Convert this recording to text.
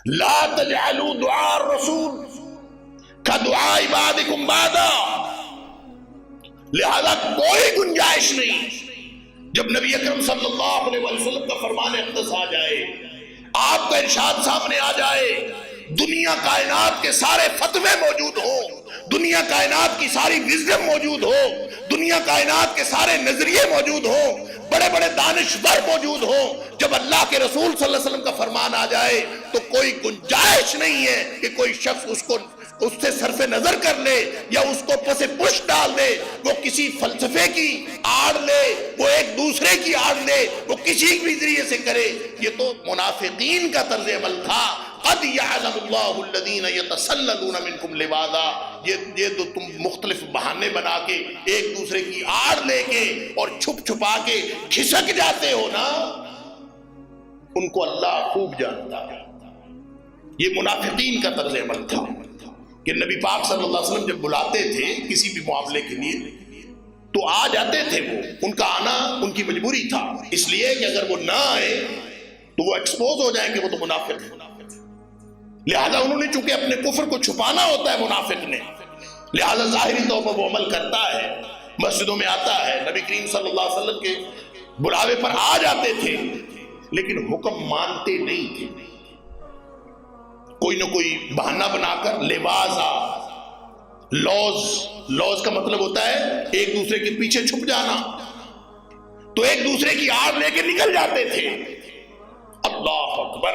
لا تجعلوا دعاء الرسول کدعاء عبادکم بعدا، لہذا کوئی گنجائش نہیں جب نبی اکرم صلی اللہ علیہ وسلم کا فرمان اقدس آ جائے، آپ کا ارشاد سامنے آ جائے، دنیا کائنات کے سارے فتوے موجود ہوں، دنیا کائنات کی ساری وزڈم موجود ہو، دنیا کائنات کے سارے نظریے موجود ہوں، بڑے بڑے دانشور موجود ہوں، جب اللہ کے رسول صلی اللہ علیہ وسلم کا فرمان آ جائے تو کوئی گنجائش نہیں ہے کہ کوئی شخص اس سے صرف نظر کر لے یا اس کو پس پش ڈال دے، وہ کسی فلسفے کی آڑ لے، وہ ایک دوسرے کی آڑ لے، وہ کسی بھی ذریعے سے کرے۔ یہ تو منافقین کا طرز عمل تھا۔ قد یعلم اللہ الذین یتسللون منکم لواذا، یہ تو تم مختلف بہانے بنا کے ایک دوسرے کی آڑ لے کے اور چھپ چھپا کے کھسک جاتے ہو نا، ان کو اللہ خوب جانتا ہے۔ یہ منافقین کا طرز عمل تھا کہ نبی پاک صلی اللہ علیہ وسلم جب بلاتے تھے کسی بھی معاملے کے لیے تو آ جاتے تھے، وہ ان کا آنا ان کی مجبوری تھا، اس لیے کہ اگر وہ نہ آئے تو وہ ایکسپوز ہو جائیں کہ وہ تو منافق ہے۔ لہذا انہوں نے چونکہ اپنے کفر کو چھپانا ہوتا ہے منافق نے، لہذا ظاہری طور پر وہ عمل کرتا ہے، مسجدوں میں آتا ہے، نبی کریم صلی اللہ علیہ وسلم کے بلاوے پر آ جاتے تھے لیکن حکم مانتے نہیں تھے، کوئی نہ کوئی بہانہ بنا کر لوازا، لوز کا مطلب ہوتا ہے ایک دوسرے کے پیچھے چھپ جانا، تو ایک دوسرے کی آڑ لے کے نکل جاتے تھے۔ اللہ اکبر۔